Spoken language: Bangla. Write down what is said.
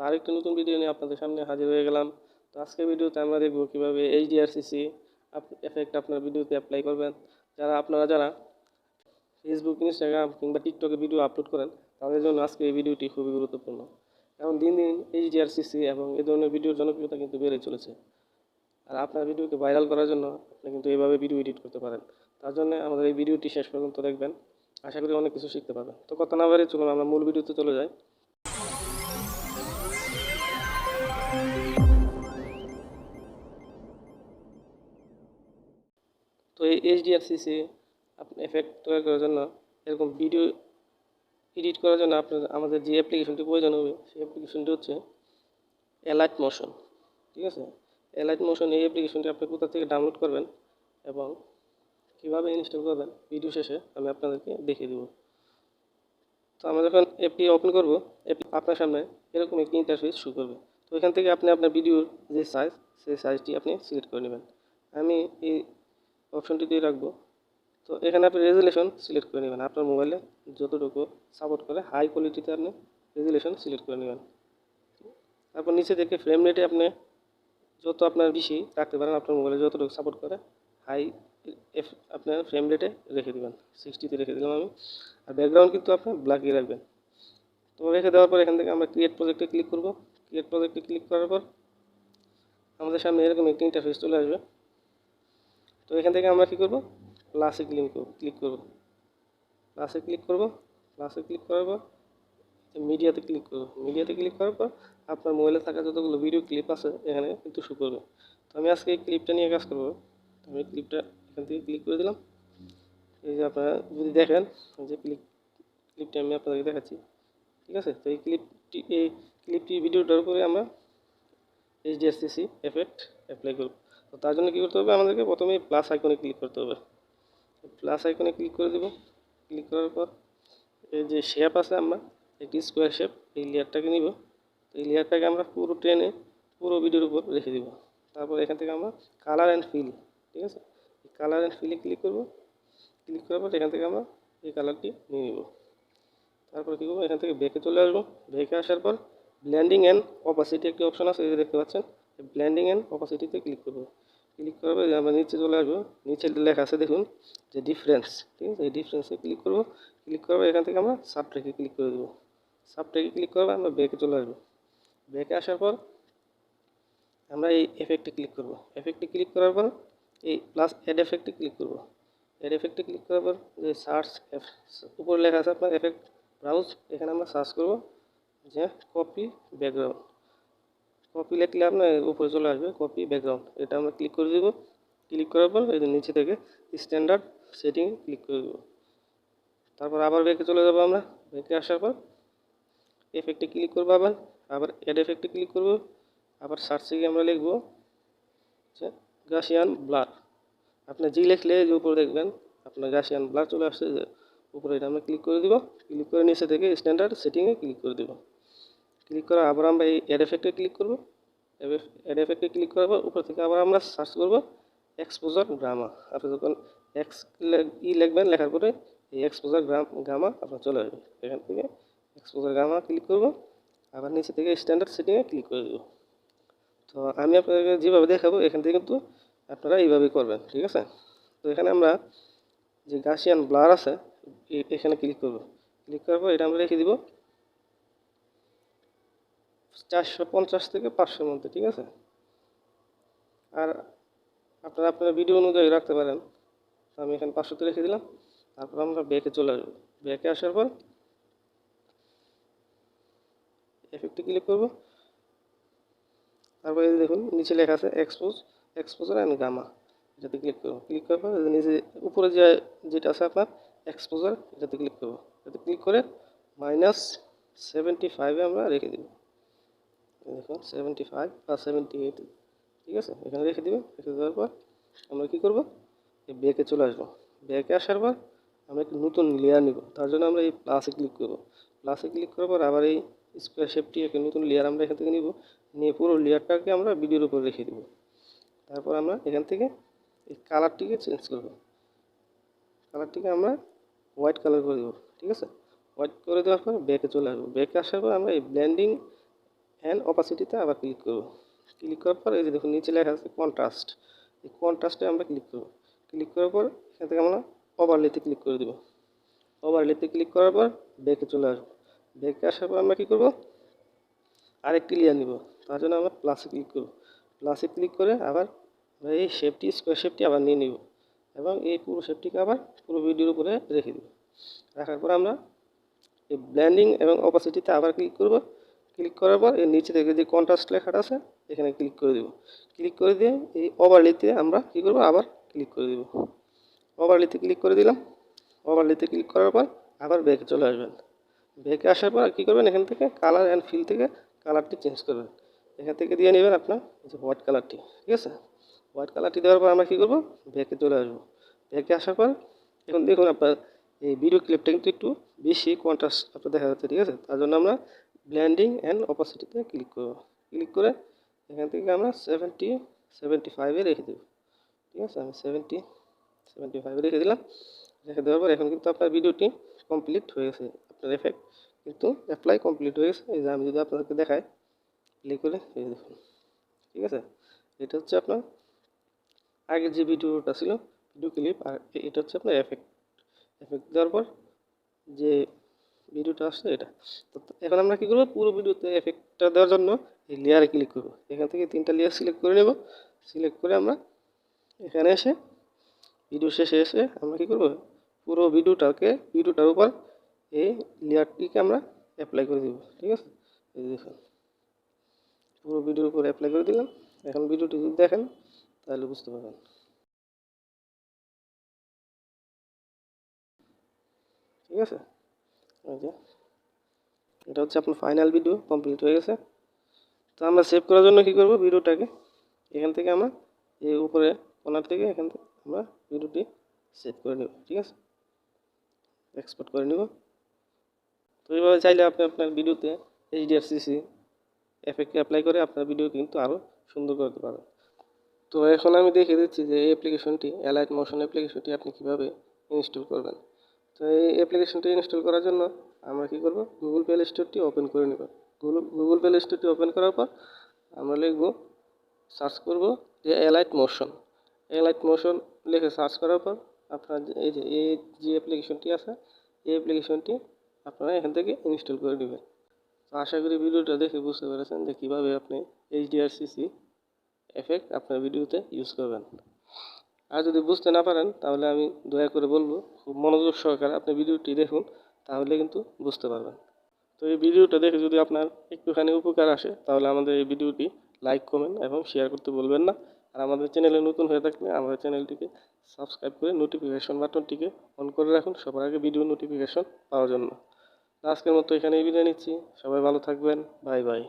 আরেকটি নতুন ভিডিও নিয়ে আপনাদের সামনে হাজির হয়ে গেলাম। তো আজকের ভিডিওতে আমরা দেখব কিভাবে এইচডিআরসিসি এফেক্ট আপনার ভিডিওতে অ্যাপ্লাই করবেন। যারা ফেসবুক, ইনস্টাগ্রাম কিংবা টিকটকে ভিডিও আপলোড করেন তাদের জন্য আজকে এই ভিডিওটি খুবই গুরুত্বপূর্ণ। কারণ দিন দিন এইচডিআরসিসি এবং এই ধরনের ভিডিওর জনপ্রিয়তা কিন্তু বেড়ে চলেছে। আর আপনার ভিডিওকে ভাইরাল করার জন্য আপনি কিন্তু এইভাবে ভিডিও এডিট করতে পারেন। তার জন্য আমাদের এই ভিডিওটি শেষ পর্যন্ত দেখবেন। আশা করি অনেক কিছু শিখতে পারবেন। তো কথা না বাড়িয়ে চলুন আমরা মূল ভিডিওতে চলে যাই। তো এই এইচডিআরসিসি এফেক্ট তৈরি করার জন্য এরকম ভিডিও এডিট করার জন্য আমাদের যে অ্যাপ্লিকেশনটি প্রয়োজন হবে সেই অ্যাপ্লিকেশনটি হচ্ছে অ্যালাইট মোশন। ঠিক আছে, অ্যালাইট মোশন এই অ্যাপ্লিকেশনটি আপনি কোথা থেকে ডাউনলোড করবেন এবং কীভাবে ইনস্টল করবেন ভিডিও শেষে আমি আপনাদেরকে দেখিয়ে দেব। তো আমরা যখন অ্যাপটি ওপেন করব, অ্যাপটি আপনার সামনে এরকম একটি ইন্টারফেস শো করবে। তো এখান থেকে আপনি আপনার ভিডিওর যে সাইজ সেই সাইজটি আপনি সিলেক্ট করে নেবেন। আমি এই অপশনটি দিয়ে রাখবো। তো এখানে আপনি রেজুলেশন সিলেক্ট করে নেবেন, আপনার মোবাইলে যতটুকু সাপোর্ট করে হাই কোয়ালিটিতে আপনি রেজুলেশন সিলেক্ট করে নেবেন। তারপর নিচে থেকে ফ্রেম রেটে আপনি যত আপনার বেশি রাখতে পারেন, আপনার মোবাইলে যতটুকু সাপোর্ট করে হাই আপনার ফ্রেম রেটে রেখে দেবেন। 60তে রেখে দিলাম আমি। আর ব্যাকগ্রাউন্ড কিন্তু আপনি ব্ল্যাকই রাখবেন। তো রেখে দেওয়ার পর এখান থেকে আমরা ক্রিয়েট প্রজেক্টে ক্লিক করব। ক্রিয়েট প্রজেক্টে ক্লিক করার পর আমাদের সামনে এরকম একটি ইন্টারফেস চলে আসবে। তো এখান থেকে আমরা কী করব, প্লাসে ক্লিক করব। প্লাসে ক্লিক করার পর মিডিয়াতে ক্লিক করব। মিডিয়াতে ক্লিক করার পর আপনার মোবাইলে থাকা যতগুলো ভিডিও ক্লিপ আছে এখানে কিন্তু শো করবে। তো আমি আজকে এই ক্লিপটা নিয়ে কাজ করব। আমি ক্লিপটা এখান থেকে ক্লিক করে দিলাম। এই যে আপনারা যদি দেখেন যে ক্লিপটা আমি আপনাদেরকে দেখাচ্ছি। ঠিক আছে, তো এই ক্লিপটি ভিডিওটার উপরে আমরা এইচডিআরসিসি এফেক্ট অ্যাপ্লাই করব। তো তার জন্য কী করতে হবে, আমাদেরকে প্রথমে প্লাস আইকনে ক্লিক করতে হবে। প্লাস আইকনে ক্লিক করে দেব। ক্লিক করার পর এই যে শেপ আছে, আমরা একটি স্কোয়ার শেপ এই লেয়ারটাকে নিব। এই লেয়ারটাকে আমরা পুরো টেনে পুরো ভিডিওর উপর রেখে দিব। তারপর এখান থেকে আমরা কালার অ্যান্ড ফিল, ঠিক আছে, কালার অ্যান্ড ফিলে ক্লিক করব। ক্লিক করার পর এখান থেকে আমরা এই কালারটি নিয়ে নিব। তারপর কী করবো, এখান থেকে ব্যাকে চলে আসবো। ব্যাকে আসার পর ব্লেন্ডিং অ্যান্ড অপাসিটি একটি অপশন আছে, এই যে দেখতে পাচ্ছেন। ব্লেন্ডিং অ্যান্ড অপাসিটিতে ক্লিক করবো। ক্লিক করার পর আমরা নিচে চলে আসবো। নিচে লেখা আছে দেখুন যে ডিফারেন্স, ঠিক আছে, এই ডিফারেন্সে ক্লিক করবো। ক্লিক করার পর এখান থেকে আমরা সাবট্র্যাকে ক্লিক করে দেবো। সাবট্র্যাকে ক্লিক করবো, আমরা ব্যাকে চলে আসবো। ব্যাকে আসার পর আমরা এই এফেক্টে ক্লিক করব। এফেক্টে ক্লিক করার পর এই প্লাস অ্যাড এফেক্টে ক্লিক করব। অ্যাড এফেক্টে ক্লিক করার পর যে সার্চ উপরে লেখা আছে আপনার এফেক্ট ব্রাউজ, এখানে আমরা সার্চ করব যে কপি ব্যাকগ্রাউন্ড। কপি লিখলে আপনার উপরে চলে আসবে কপি ব্যাকগ্রাউন্ড, এটা আমরা ক্লিক করে দেব। ক্লিক করার পর এই নিচে থেকে স্ট্যান্ডার্ড সেটিংয়ে ক্লিক করে দেব। তারপর আবার ব্যাকে চলে যাব। আমরা ব্যাকে আসার পর এফেক্টে ক্লিক করবো, আবার অ্যাড এফেক্টে ক্লিক করব। আবার সার্চে গিয়ে আমরা লিখব যে গাসিয়ান ব্লার। আপনি জি লিখলে যে উপরে দেখবেন আপনার গাসিয়ান ব্লার চলে আসছে, যে উপরে এটা আমরা ক্লিক করে দিব। ক্লিক করে নিচে থেকে স্ট্যান্ডার্ড সেটিংয়ে ক্লিক করে দেব। ক্লিক করে আবার আমরা এই অ্যাড এফেক্টে ক্লিক করব। অ্যাড এফেক্টে ক্লিক করার পর উপর থেকে আবার আমরা সার্চ করব এক্সপোজার গামা। আপনি যখন লিখবেন, লেখার পরে এই এক্সপোজার গামা আপনার চলে আসবে। এখান থেকে এক্সপোজার গামা ক্লিক করব। আবার নিচে থেকে স্ট্যান্ডার্ড সেটিংয়ে ক্লিক করে দেব। তো আমি আপনাদেরকে যেভাবে দেখাবো এখান থেকে কিন্তু আপনারা এইভাবেই করবেন, ঠিক আছে। তো এখানে আমরা যে গাসিয়ান ব্লার আছে এখানে ক্লিক করব। ক্লিক করার পর এটা আমরা রেখে দিব 450 থেকে 500-এর মধ্যে, ঠিক আছে। আর আপনারা আপনার ভিডিও অনুযায়ী রাখতে পারেন। আমি এখানে 500-তে রেখে দিলাম। তারপর আমরা ব্যাকে চলে আসবো। ব্যাকে আসার পর এফেক্টে ক্লিক করব। তারপর এই দেখুন নিচে লেখা আছে এক্সপোজার অ্যান্ড গামা, এটাতে ক্লিক করব। ক্লিক করার পর নিচে উপরে যেটা আছে আপনার এক্সপোজার, এটাতে ক্লিক করব। এটাতে ক্লিক করে -75-এ আমরা রেখে দেব। দেখুন 75 বা 78, ঠিক আছে, এখানে রেখে দেবেন। রেখে দেওয়ার পর আমরা কী করব, এই ব্যাকে চলে আসবো। ব্যাকে আসার পর আমরা একটি নতুন লেয়ার নিব। তার জন্য আমরা এই প্লাসে ক্লিক করব। প্লাসে ক্লিক করার পর আবার এই স্কোয়ার শেপটি একটি নতুন লেয়ার আমরা এখান থেকে নিব। নিয়ে পুরো লেয়ারটাকে আমরা ভিডিওর উপর রেখে দেব। তারপর আমরা এখান থেকে এই কালারটিকে চেঞ্জ করব। কালারটিকে আমরা হোয়াইট কালার করে দেবো, ঠিক আছে। হোয়াইট করে দেওয়ার পর ব্যাকে চলে আসবো। ব্যাকে আসার পর আমরা এই ব্লেন্ডিং অ্যান্ড অপাসিটিতে আবার ক্লিক করব। ক্লিক করার পর এই যে দেখুন নিচে লেখা আছে কন্ট্রাস্ট, এই কন্ট্রাস্টে আমরা ক্লিক করব। ক্লিক করার পর এখান থেকে আমরা ওভারলেতে ক্লিক করে দেব। ওভারলেতে ক্লিক করার পর ব্যাকে চলে আসবো। ব্যাকে আসার পর আমরা কী করব, আরেকটি লেয়ার নিব। তার জন্য আমরা প্লাসে ক্লিক করব। প্লাসে ক্লিক করে আবার এই শেপটি স্কোয়ার শেপটি আবার নিয়ে নিব এবং এই পুরো শেপটিকে আবার পুরো ভিডিওর উপরে রেখে দেব। রাখার পর আমরা এই ব্লেন্ডিং এবং অপাসিটিতে আবার ক্লিক করব। ক্লিক করার পর এর নিচে থেকে যে কন্ট্রাস্ট লেখাটা আছে এখানে ক্লিক করে দেব। ক্লিক করে দিয়ে এই ওভারলেতে আমরা কী করব, আবার ক্লিক করে দেব। ওভারলেতে ক্লিক করে দিলাম। ওভারলেতে ক্লিক করার পর আবার ব্যাকে চলে আসবেন। ব্যাকে আসার পর কী করবেন, এখান থেকে কালার অ্যান্ড ফিল থেকে কালারটি চেঞ্জ করবেন। এখান থেকে দিয়ে নেবেন আপনার যে হোয়াইট কালারটি, ঠিক আছে। হোয়াইট কালারটি দেওয়ার পর আমরা কী করব, ব্যাকে চলে আসবো। ব্যাকে আসার পর এখন দেখুন আপনার এই ভিডিও ক্লিপটা কিন্তু একটু বেশি কন্ট্রাস্ট আপনার দেখা যাচ্ছে, ঠিক আছে। তার জন্য আমরা ব্লেন্ডিং অ্যান্ড অপাসিটিতে ক্লিক করব। ক্লিক করে এখান থেকে আমরা 75-এ রেখে দেব, ঠিক আছে। আমি 75-এ রেখে দিলাম। রেখে দেওয়ার পর এখন কিন্তু আপনার ভিডিওটি কমপ্লিট হয়ে গেছে। আপনার এফেক্ট কিন্তু অ্যাপ্লাই কমপ্লিট হয়ে গেছে। এই যে আমি যদি আপনাদেরকে দেখাই প্লে করে, এই দেখুন, ঠিক আছে। এটা হচ্ছে আপনার আগের যে ভিডিওটা ছিল ভিডিও ক্লিপ, আর এটা হচ্ছে আপনার এফেক্ট দেওয়ার পর যে ভিডিওটা আসছে এটা। তো এখন আমরা কী করবো, পুরো ভিডিওতে এফেক্টটা দেওয়ার জন্য এই লেয়ারে ক্লিক করব। এখান থেকে 3টা লেয়ার সিলেক্ট করে নেব। সিলেক্ট করে আমরা এখানে এসে ভিডিও শেষে এসে আমরা কী করব, পুরো ভিডিওটার উপর এই লেয়ারটিকে আমরা অ্যাপ্লাই করে দেব, ঠিক আছে। এই দেখুন পুরো ভিডিওর উপর অ্যাপ্লাই করে দিলাম। এখন ভিডিওটি যদি দেখেন তাহলে বুঝতে পারবেন, ঠিক আছে। এই যে এটা হচ্ছে আপনার ফাইনাল ভিডিও কমপ্লিট হয়ে গেছে। তো আমরা সেভ করার জন্য কী করব, ভিডিওটাকে এখান থেকে আমরা এই উপরে কর্নার থেকে এখান থেকে আমরা ভিডিওটি সেভ করে নেব, ঠিক আছে। এক্সপোর্ট করে নেব। তো এইভাবে চাইলে আপনি আপনার ভিডিওতে HDR এফেক্ট অ্যাপ্লাই করে আপনার ভিডিও কিন্তু আরও সুন্দর করতে পারেন। তো এখন আমি দেখিয়ে দিচ্ছি যে এই অ্যাপ্লিকেশনটি অ্যালাইট মোশন অ্যাপ্লিকেশনটি আপনি কীভাবে ইনস্টল করবেন। তো এই অ্যাপ্লিকেশনটি ইনস্টল করার জন্য আমরা কী করব, গুগল প্লে স্টোরটি ওপেন করে নেব। গুগল প্লে স্টোরটি ওপেন করার পর আমরা লিখব, সার্চ করব যে অ্যালাইট মোশন লিখে সার্চ করার পর আপনার এই যে অ্যাপ্লিকেশনটি আছে এই অ্যাপ্লিকেশনটি আপনারা এখান থেকে ইনস্টল করে নেবেন। তো আশা করি ভিডিওটা দেখে বুঝতে পেরেছেন যে কীভাবে আপনি HDR এফেক্ট আপনার ভিডিওতে ইউজ করবেন। আর যদি বুঝতে না পারেন তাহলে আমি দয়া করে বলবো খুব মনোযোগ সহকারে আপনি ভিডিওটি দেখুন, তাহলে কিন্তু বুঝতে পারবেন। তো এই ভিডিওটা দেখে যদি আপনার একটুখানি উপকার আসে তাহলে আমাদের এই ভিডিওটি লাইক, কমেন্ট এবং শেয়ার করতে বলবেন না। আর আমাদের চ্যানেলে নতুন হয়ে থাকলে আমাদের চ্যানেলটিকে সাবস্ক্রাইব করে নোটিফিকেশন বাটনটিকে অন করে রাখুন সবার আগে ভিডিও নোটিফিকেশন পাওয়ার জন্য। আজকের মতো এখানেই বিদায় নিচ্ছি। সবাই ভালো থাকবেন। Bye bye.